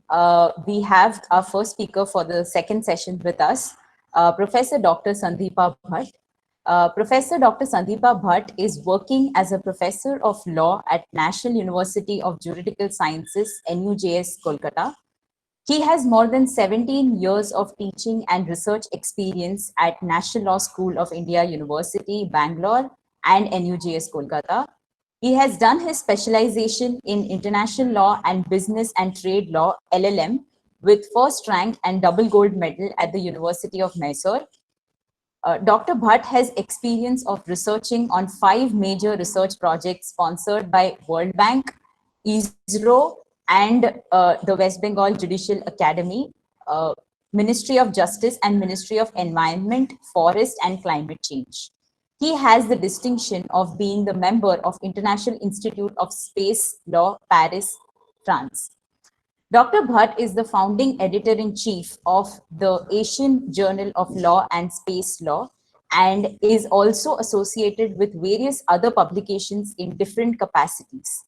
We have our first speaker for the second session with us, Professor Dr. Sandeepa Bhatt. Professor Dr. Sandeepa Bhatt is working as a professor of law at National University of Juridical Sciences, NUJS, Kolkata. He has more than 17 years of teaching and research experience at National Law School of India University, Bangalore, and NUJS, Kolkata. He has done his specialization in international law and business and trade law, LLM, with first rank and double gold medal at the University of Mysore. Dr. Bhatt has experience of researching on 5 major research projects sponsored by World Bank, ISRO, and the West Bengal Judicial Academy, Ministry of Justice and Ministry of Environment, Forest and Climate Change. He has the distinction of being the member of International Institute of Space Law, Paris, France. Dr. Bhatt is the founding editor-in-chief of the Asian Journal of Law and Space Law and is also associated with various other publications in different capacities.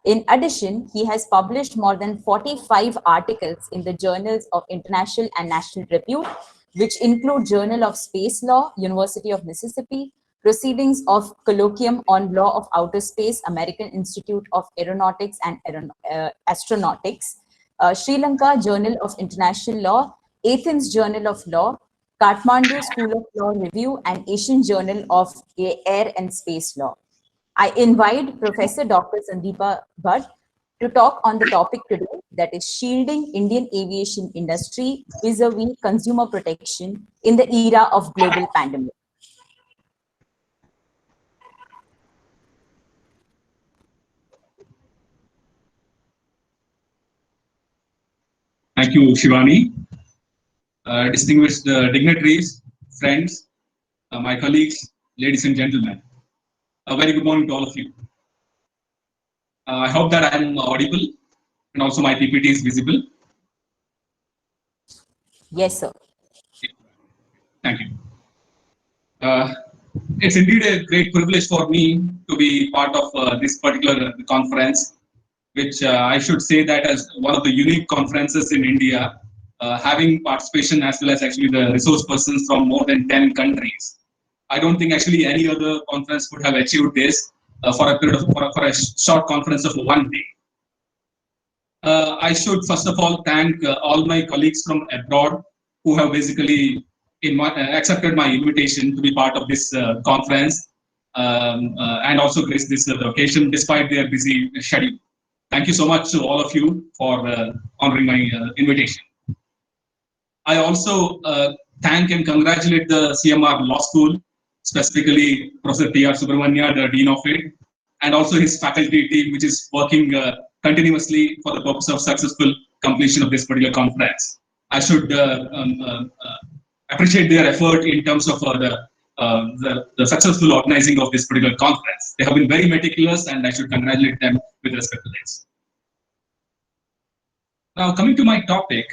In addition, he has published more than 45 articles in the journals of international and national repute, which include Journal of Space Law, University of Mississippi, Proceedings of Colloquium on Law of Outer Space, American Institute of Aeronautics and Astronautics, Sri Lanka Journal of International Law, Athens Journal of Law, Kathmandu School of Law Review, and Asian Journal of Air and Space Law. I invite Professor Dr. Sandeepa Bhatt to talk on the topic today, that is shielding Indian aviation industry vis-a-vis consumer protection in the era of global pandemic. Thank you, Shivani. Distinguished dignitaries, friends, my colleagues, ladies and gentlemen. A very good morning to all of you. I hope that I am audible and also my PPT is visible. Yes, sir. Thank you. It's indeed a great privilege for me to be part of this particular conference, which I should say that as one of the unique conferences in India, having participation as well as actually the resource persons from more than 10 countries. I don't think actually any other conference would have achieved this for a period of for a short conference of 1 day. I should first of all thank all my colleagues from abroad who have basically accepted my invitation to be part of this conference and also grace this occasion despite their busy schedule. Thank you so much to all of you for honoring my invitation. I also thank and congratulate the CMR Law School, specifically Professor T.R. Subramania, the Dean of it, and also his faculty team, which is working continuously for the purpose of successful completion of this particular conference. I should appreciate their effort in terms of the successful organizing of this particular conference. They have been very meticulous, and I should congratulate them with respect to this. Now, coming to my topic,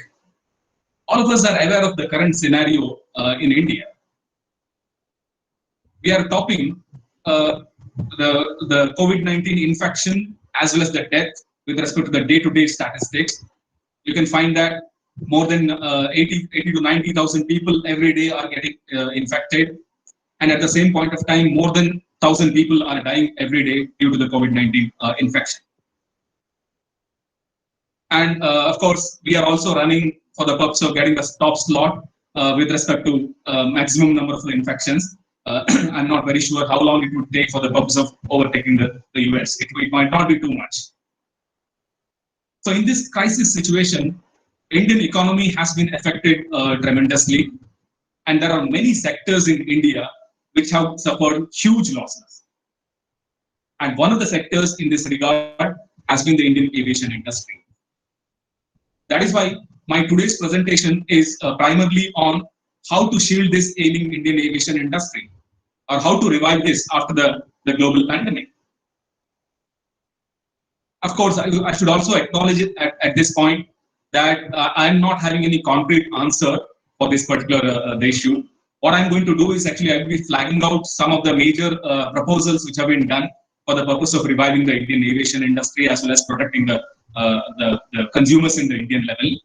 all of us are aware of the current scenario in India. We are topping the COVID-19 infection as well as the death with respect to the day-to-day statistics. You can find that more than 80 to 90,000 people every day are getting infected. And at the same point of time, more than 1,000 people are dying every day due to the COVID-19 infection. And of course, we are also running for the purpose of getting the top slot with respect to maximum number of infections. I'm not very sure how long it would take for the purpose of overtaking the US. It might not be too much. So in this crisis situation, Indian economy has been affected tremendously. And there are many sectors in India which have suffered huge losses. And one of the sectors in this regard has been the Indian aviation industry. That is why my today's presentation is primarily on how to shield this ailing Indian aviation industry, or how to revive this after the global pandemic. Of course, I should also acknowledge it at this point that I'm not having any concrete answer for this particular issue. What I'm going to do is actually I'll be flagging out some of the major proposals which have been done for the purpose of reviving the Indian aviation industry as well as protecting the the consumers in the Indian level.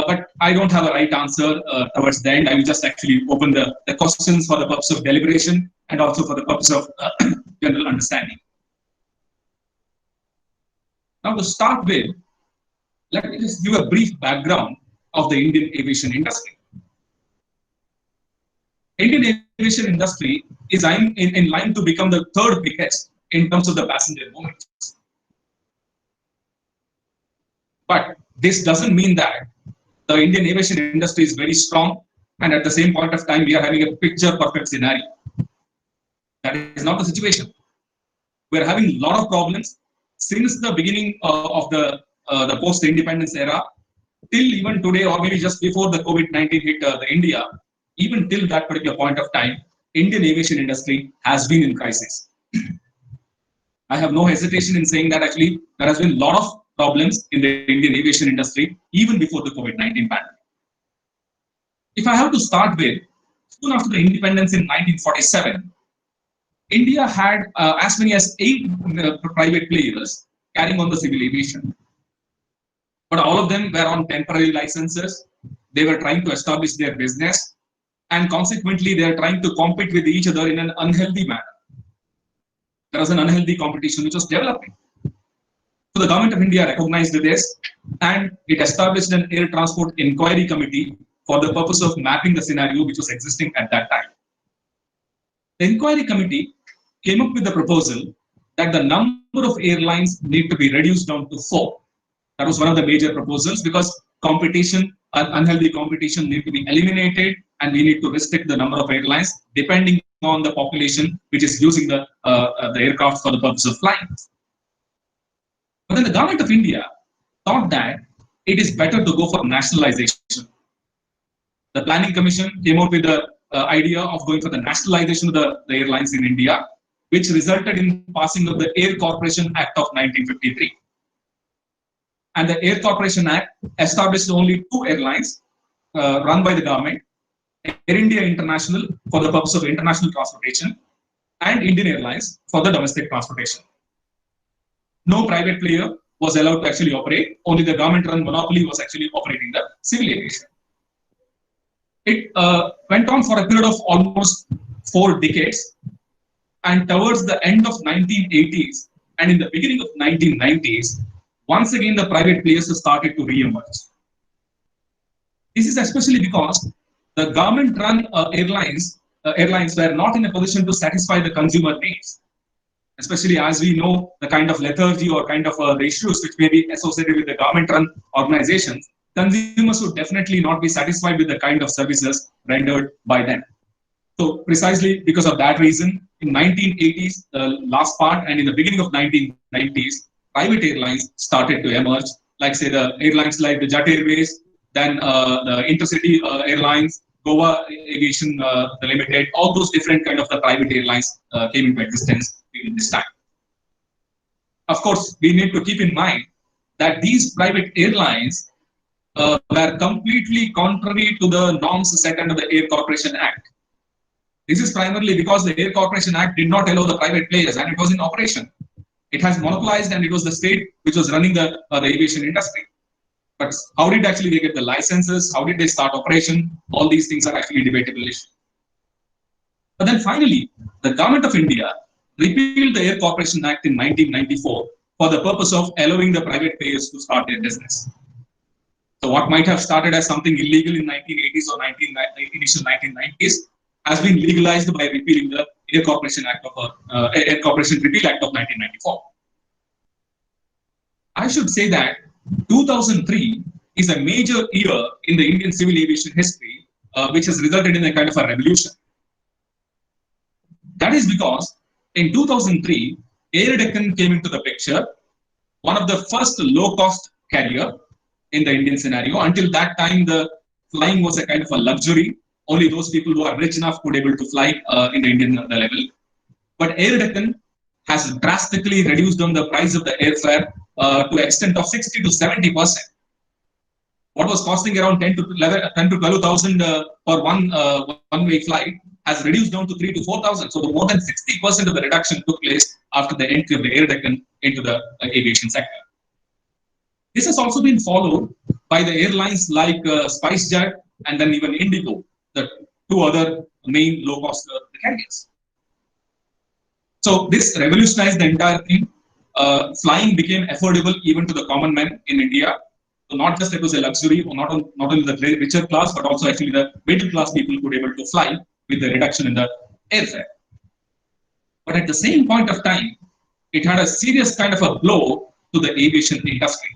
But I don't have a right answer towards the end. I will just actually open the questions for the purpose of deliberation and also for the purpose of general understanding. Now, to start with, let me just give a brief background of the Indian aviation industry. Indian aviation industry is in line to become the third biggest in terms of the passenger movements. But this doesn't mean that the Indian aviation industry is very strong and at the same point of time we are having a picture perfect scenario. That is not the situation. We are having a lot of problems since the beginning of the post-independence era till even today, or maybe just before the COVID-19 hit the India. Even till that particular point of time, Indian aviation industry has been in crisis. I have no hesitation in saying that actually there has been a lot of problems in the Indian aviation industry even before the COVID-19 pandemic. If I have to start with, soon after the independence in 1947, India had as many as 8 private players carrying on the civil aviation. But all of them were on temporary licenses. They were trying to establish their business, and consequently, they are trying to compete with each other in an unhealthy manner. There was an unhealthy competition which was developing. So the government of India recognized this, and it established an air transport inquiry committee for the purpose of mapping the scenario which was existing at that time. The inquiry committee came up with the proposal that the number of airlines need to be reduced down to 4. That was one of the major proposals, because competition, unhealthy competition, need to be eliminated, and we need to restrict the number of airlines depending on the population which is using the aircraft for the purpose of flying. But then the government of India thought that it is better to go for nationalization. The Planning Commission came out with the idea of going for the nationalization of the airlines in India, which resulted in passing of the Air Corporation Act of 1953. And the Air Corporation Act established only 2 airlines run by the government: Air India International for the purpose of international transportation, and Indian Airlines for the domestic transportation. No private player was allowed to actually operate. Only the government-run monopoly was actually operating the civil aviation. It went on for a period of almost 4 decades, and towards the end of 1980s and in the beginning of 1990s, once again the private players started to re-emerge. This is especially because the government-run airlines were not in a position to satisfy the consumer needs. Especially as we know the kind of lethargy or kind of the issues which may be associated with the government-run organizations, consumers would definitely not be satisfied with the kind of services rendered by them. So precisely because of that reason, in 1980s, the last part, and in the beginning of 1990s, private airlines started to emerge, like say the airlines like the Jet Airways, then the Intercity Airlines, Goa Aviation the Limited, all those different kind of the private airlines came into existence during this time. Of course, we need to keep in mind that these private airlines were completely contrary to the norms set under the Air Corporation Act. This is primarily because the Air Corporation Act did not allow the private players, and it was in operation. It has monopolized, and it was the state which was running the aviation industry. But how did actually they get the licenses? How did they start operation? All these things are actually debatable issues. But then finally, the government of India repealed the Air Corporation Act in 1994 for the purpose of allowing the private players to start their business. So what might have started as something illegal in 1980s or initial 1990s has been legalized by repealing the Air Corporation Act of Air Corporation Repeal Act of 1994. I should say that 2003 is a major year in the Indian civil aviation history, which has resulted in a kind of a revolution. That is because in 2003, Air Deccan came into the picture, one of the first low-cost carrier in the Indian scenario. Until that time, the flying was a kind of a luxury. Only those people who are rich enough could be able to fly in the Indian level. But Air Deccan has drastically reduced down the price of the airfare to the extent of 60 to 70%. What was costing around 10 to 12,000 for one-way flight has reduced down to 3 to 4,000. So more than 60% of the reduction took place after the entry of the Air Deccan into the aviation sector. This has also been followed by the airlines like SpiceJet and then even Indigo, the two other main low-cost carriers. So this revolutionized the entire thing. Flying became affordable even to the common man in India. So not just it was a luxury, or not only the richer class, but also actually the middle class people could be able to fly with the reduction in the airfare. But at the same point of time, it had a serious kind of a blow to the aviation industry.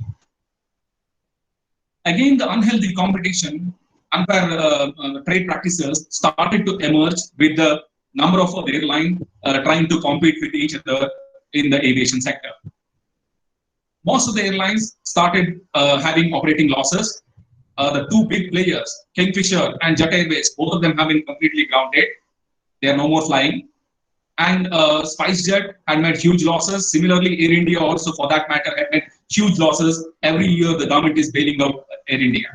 Again, the unhealthy competition, unfair trade practices started to emerge with the number of airlines trying to compete with each other in the aviation sector. Most of the airlines started having operating losses. The two big players, Kingfisher and Jet Airways, both of them have been completely grounded. They are no more flying. And SpiceJet had made huge losses. Similarly, Air India also, for that matter, had made huge losses. Every year, the government is bailing out Air India.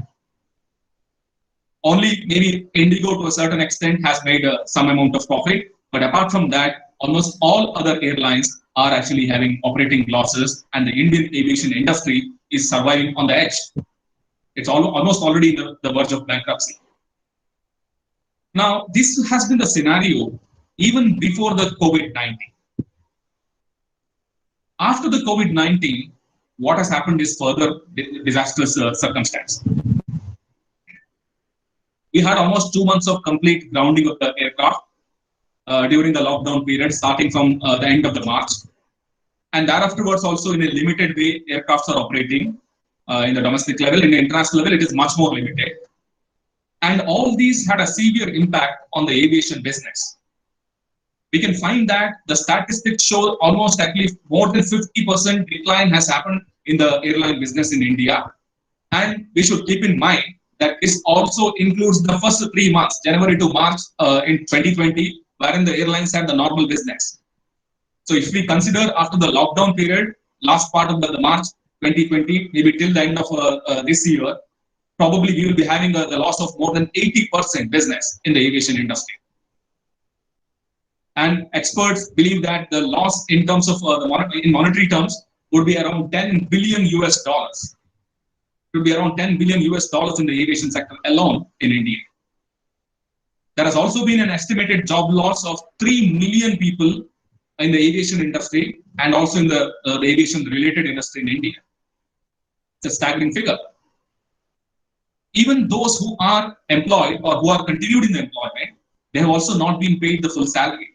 Only maybe Indigo, to a certain extent, has made some amount of profit. But apart from that, almost all other airlines are actually having operating losses, and the Indian aviation industry is surviving on the edge. It's almost already the verge of bankruptcy. Now, this has been the scenario even before the COVID-19. After the COVID-19, what has happened is further disastrous circumstance. We had almost 2 months of complete grounding of the aircraft during the lockdown period, starting from the end of the March. And thereafterwards, also in a limited way, aircrafts are operating in the domestic level. In the international level, it is much more limited. And all these had a severe impact on the aviation business. We can find that the statistics show almost at least more than 50% decline has happened in the airline business in India. And we should keep in mind that this also includes the first 3 months, January to March in 2020, wherein the airlines had the normal business. So if we consider after the lockdown period, last part of the March 2020, maybe till the end of this year, probably we will be having the loss of more than 80% business in the aviation industry. And experts believe that the loss in terms of in monetary terms would be around 10 billion US dollars. It would be around 10 billion US dollars in the aviation sector alone in India. There has also been an estimated job loss of 3 million people in the aviation industry and also in the aviation related industry in India. It's a staggering figure. Even those who are employed or who are continued in the employment, they have also not been paid the full salary.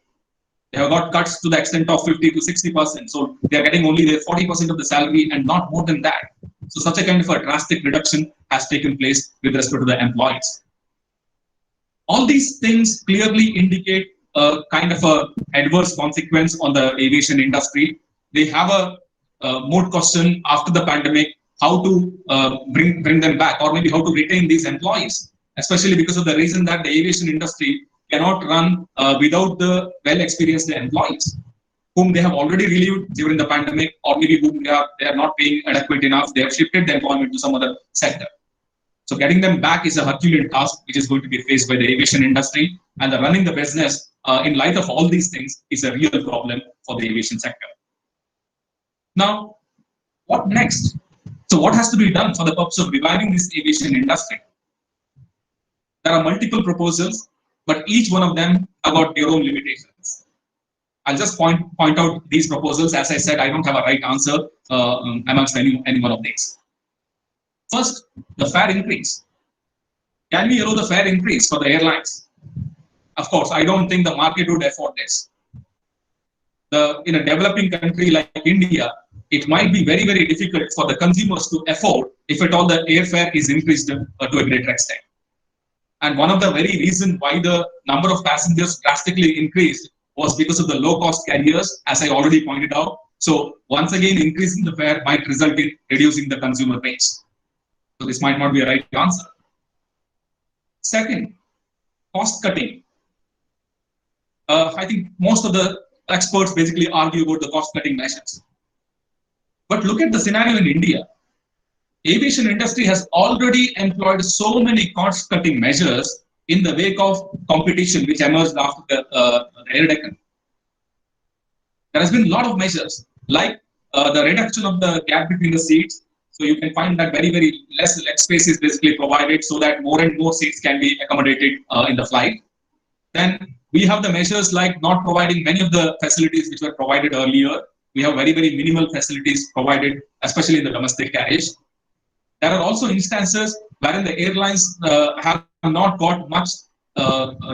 They have got cuts to the extent of 50 to 60%. So they are getting only their 40% of the salary and not more than that. So such a kind of a drastic reduction has taken place with respect to the employees. All these things clearly indicate a kind of a adverse consequence on the aviation industry. They have a moot question after the pandemic, how to bring them back, or maybe how to retain these employees, especially because of the reason that the aviation industry cannot run without the well-experienced employees whom they have already relieved during the pandemic, or maybe whom they are not paying adequate enough. They have shifted the employment to some other sector. So getting them back is a Herculean task, which is going to be faced by the aviation industry, and the running the business in light of all these things is a real problem for the aviation sector. Now, what next? So what has to be done for the purpose of reviving this aviation industry? There are multiple proposals, but each one of them have got their own limitations. I'll just point out these proposals. As I said, I don't have a right answer amongst any one of these. First, the fare increase. Can we allow the fare increase for the airlines? Of course, I don't think the market would afford this. In a developing country like India, it might be very, very difficult for the consumers to afford if at all the airfare is increased to a greater extent. And one of the very reasons why the number of passengers drastically increased was because of the low-cost carriers, as I already pointed out. So once again, increasing the fare might result in reducing the consumer base. So this might not be a right answer. Second, cost cutting. I think most of the experts basically argue about the cost cutting measures. But look at the scenario in India. Aviation industry has already employed so many cost-cutting measures in the wake of competition which emerged after the Air Deccan. There has been a lot of measures like the reduction of the gap between the seats, So you can find that very less leg space is basically provided so that more and more seats can be accommodated in the flight. Then we have the measures like not providing many of the facilities which were provided earlier. We have very minimal facilities provided, especially in the domestic carriage. There are also instances wherein the airlines have not got much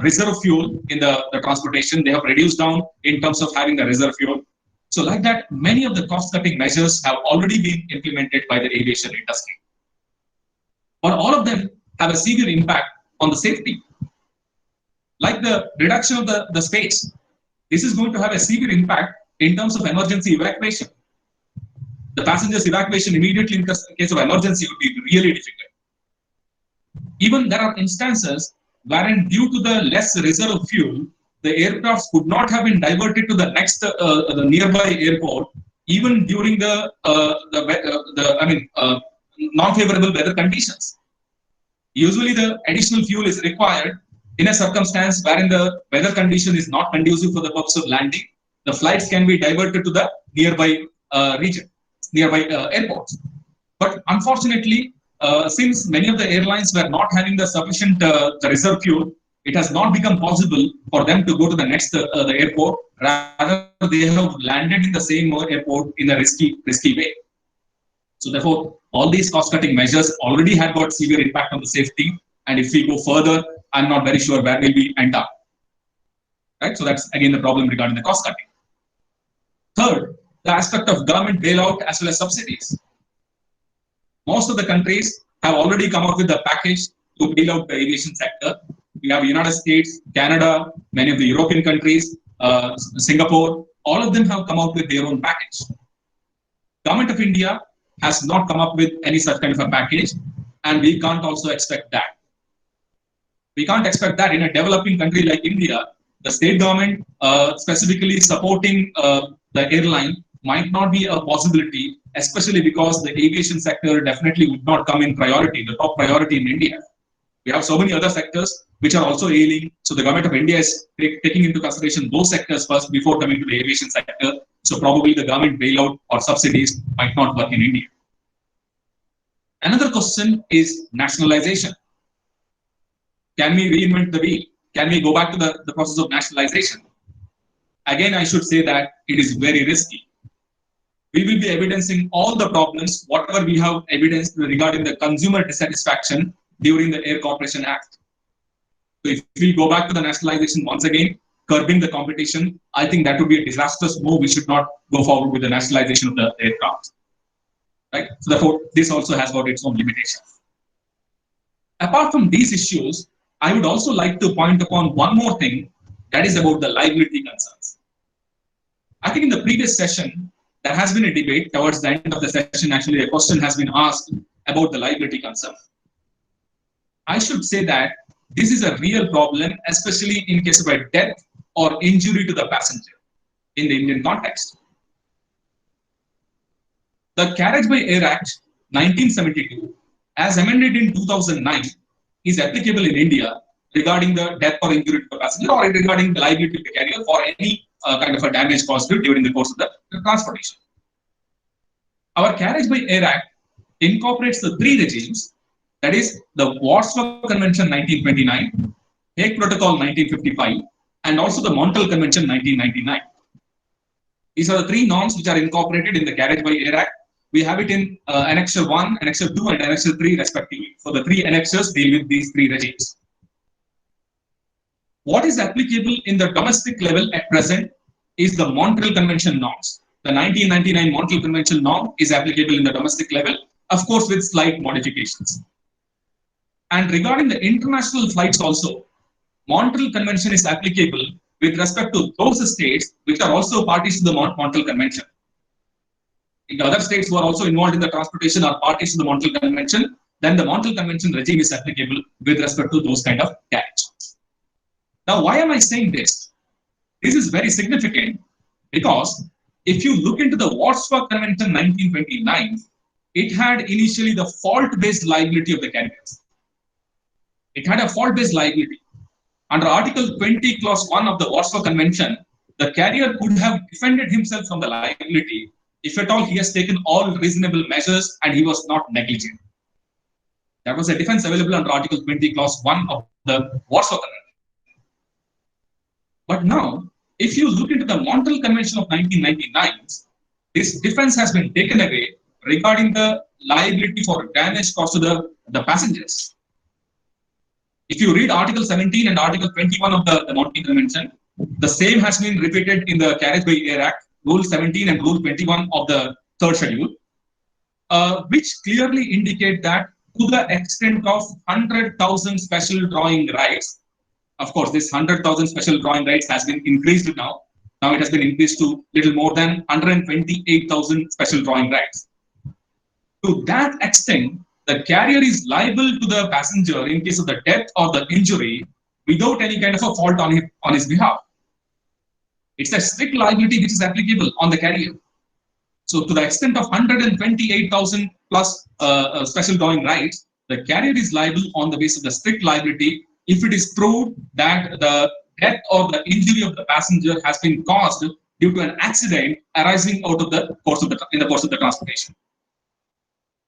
reserve fuel in the transportation. They have reduced down in terms of having the reserve fuel. So like that, many of the cost-cutting measures have already been implemented by the aviation industry. But all of them have a severe impact on the safety. Like the reduction of the space, this is going to have a severe impact in terms of emergency evacuation. The passengers' evacuation immediately in case of emergency would be really difficult. Even there are instances wherein due to the less reserve fuel, the aircrafts could not have been diverted to the next the nearby airport, even during the non-favorable weather conditions. Usually, the additional fuel is required in a circumstance wherein the weather condition is not conducive for the purpose of landing. The flights can be diverted to the nearby region, nearby airports. But unfortunately, since many of the airlines were not having the sufficient the reserve fuel, it has not become possible for them to go to the next the airport. Rather, they have landed in the same airport in a risky way. So therefore, all these cost-cutting measures already had got severe impact on the safety. And if we go further, I'm not very sure where will we end up. Right? So that's again the problem regarding the cost-cutting. Third, the aspect of government bailout as well as subsidies. Most of the countries have already come up with a package to bail out the aviation sector. We have United States, Canada, many of the European countries, Singapore, all of them have come out with their own package. Government of India has not come up with any such kind of a package, and we can't also expect that. We can't expect that in a developing country like India. The state government specifically supporting the airline might not be a possibility, especially because the aviation sector definitely would not come in priority, the top priority in India. We have so many other sectors which are also ailing. So the government of India is taking into consideration those sectors first before coming to the aviation sector. So probably the government bailout or subsidies might not work in India. Another question is nationalization. Can we reinvent the wheel? Can we go back to the process of nationalization? Again, I should say that it is very risky. We will be evidencing all the problems, whatever we have evidenced regarding the consumer dissatisfaction during the Air Corporation Act. So if we go back to the nationalization once again, curbing the competition, I think that would be a disastrous move. We should not go forward with the nationalization of the aircraft. Right? So therefore, this also has got its own limitations. Apart from these issues, I would also like to point upon one more thing, that is about the liability concerns. I think in the previous session, there has been a debate towards the end of the session. Actually, a question has been asked about the liability concern. I should say that this is a real problem, especially in case of a death or injury to the passenger in the Indian context. The Carriage by Air Act 1972, as amended in 2009, is applicable in India regarding the death or injury to the passenger or regarding the liability of the carrier for any kind of a damage caused during the course of the transportation. Our Carriage by Air Act incorporates the three regimes, that is the Warsaw Convention 1929, Hague Protocol 1955, and also the Montreal Convention 1999. These are the three norms which are incorporated in the Carriage by Air Act. We have it in Annexure 1, Annexure 2, and Annexure 3 respectively. So the three annexures deal with these three regimes. What is applicable in the domestic level at present is the Montreal Convention norms. The 1999 Montreal Convention norm is applicable in the domestic level, of course with slight modifications. And regarding the international flights also, Montreal Convention is applicable with respect to those states which are also parties to the Montreal Convention. If the other states who are also involved in the transportation are parties to the Montreal Convention, then the Montreal Convention regime is applicable with respect to those kind of carriage. Now, why am I saying this? This is very significant because if you look into the Warsaw Convention 1929, it had initially the fault-based liability of the carriers. It had a fault-based liability. Under Article 20, Clause 1 of the Warsaw Convention, the carrier could have defended himself from the liability if at all he has taken all reasonable measures and he was not negligent. That was a defense available under Article 20, Clause 1 of the Warsaw Convention. But now, if you look into the Montreal Convention of 1999, this defense has been taken away regarding the liability for damage caused to the passengers. If you read Article 17 and Article 21 of the Montreal Convention, the same has been repeated in the Carriage by Air Act, Rule 17 and Rule 21 of the third schedule, which clearly indicate that to the extent of 100,000 special drawing rights, of course, this 100,000 special drawing rights has been increased now. Now it has been increased to little more than 128,000 special drawing rights. To that extent, the carrier is liable to the passenger in case of the death or the injury without any kind of a fault on his behalf. It's a strict liability which is applicable on the carrier. So to the extent of 128,000 plus special drawing rights, the carrier is liable on the basis of the strict liability if it is proved that the death or the injury of the passenger has been caused due to an accident arising out of the course of the transportation.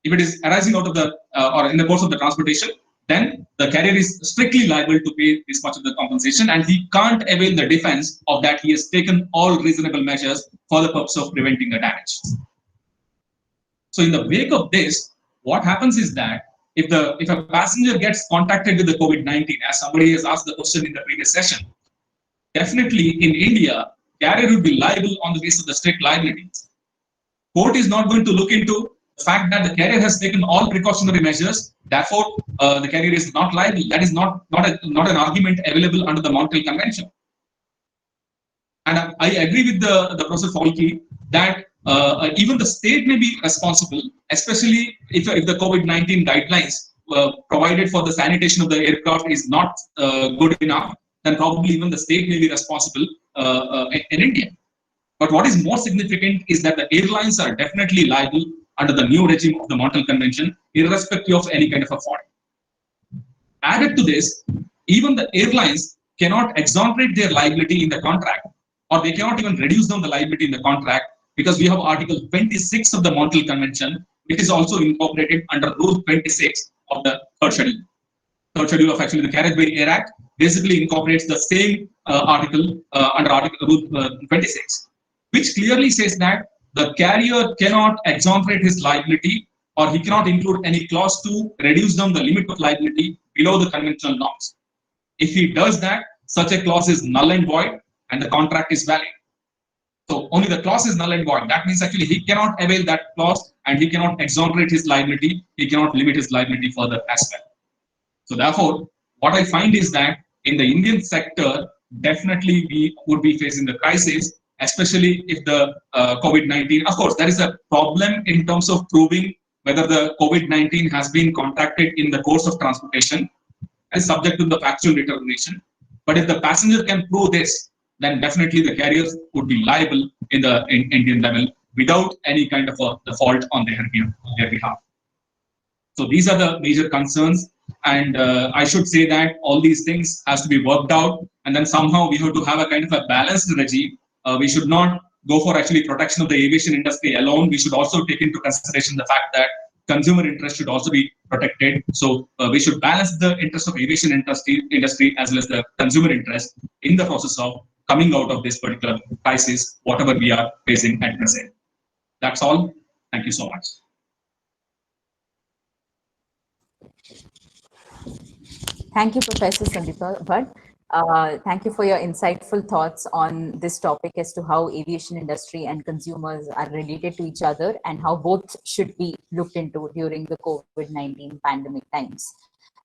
If it is arising out of the or in the course of the transportation, then the carrier is strictly liable to pay this much of the compensation, and he can't avail the defense of that he has taken all reasonable measures for the purpose of preventing the damage. So in the wake of this, what happens is that if a passenger gets contacted with the COVID-19, as somebody has asked the question in the previous session, definitely in India, carrier would be liable on the basis of the strict liabilities. Court is not going to look into the fact that the carrier has taken all precautionary measures, therefore the carrier is not liable. That is not an argument available under the Montreal Convention. And I agree with the Professor Falke that even the state may be responsible, especially if the COVID-19 guidelines provided for the sanitation of the aircraft is not good enough, then probably even the state may be responsible in India. But what is more significant is that the airlines are definitely liable under the new regime of the Montreal Convention, irrespective of any kind of a fault. Added to this, even the airlines cannot exonerate their liability in the contract, or they cannot even reduce down the liability in the contract, because we have Article 26 of the Montreal Convention, which is also incorporated under Rule 26 of the third schedule. Third schedule of actually the Carriage by Air Act basically incorporates the same article under Article Rule 26, which clearly says that the carrier cannot exonerate his liability, or he cannot include any clause to reduce down the limit of liability below the conventional norms. If he does that, such a clause is null and void, and the contract is valid. So only the clause is null and void. That means actually he cannot avail that clause, and he cannot exonerate his liability. He cannot limit his liability further as well. So therefore, what I find is that in the Indian sector, definitely we would be facing the crisis, especially if the COVID-19, of course, there is a problem in terms of proving whether the COVID-19 has been contracted in the course of transportation, as subject to the factual determination. But if the passenger can prove this, then definitely the carriers would be liable in the Indian level without any kind of a fault on their behalf. So these are the major concerns, and I should say that all these things has to be worked out, and then somehow we have to have a kind of a balanced regime. We should not go for actually protection of the aviation industry alone. We should also take into consideration the fact that consumer interest should also be protected. So we should balance the interest of aviation industry as well as the consumer interest in the process of coming out of this particular crisis, whatever we are facing at present. That's all. Thank you so much. Thank you, Professor Sandeepa Bhatt. Thank you for your insightful thoughts on this topic as to how aviation industry and consumers are related to each other and how both should be looked into during the COVID-19 pandemic times.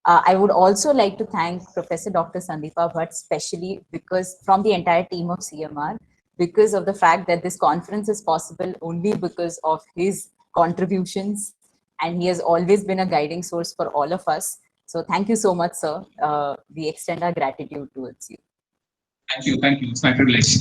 I would also like to thank Professor Dr. Sandeepa Bhatt, especially because from the entire team of CMR, because of the fact that this conference is possible only because of his contributions, and he has always been a guiding source for all of us. So thank you so much, sir. We extend our gratitude towards you. Thank you. It's my privilege.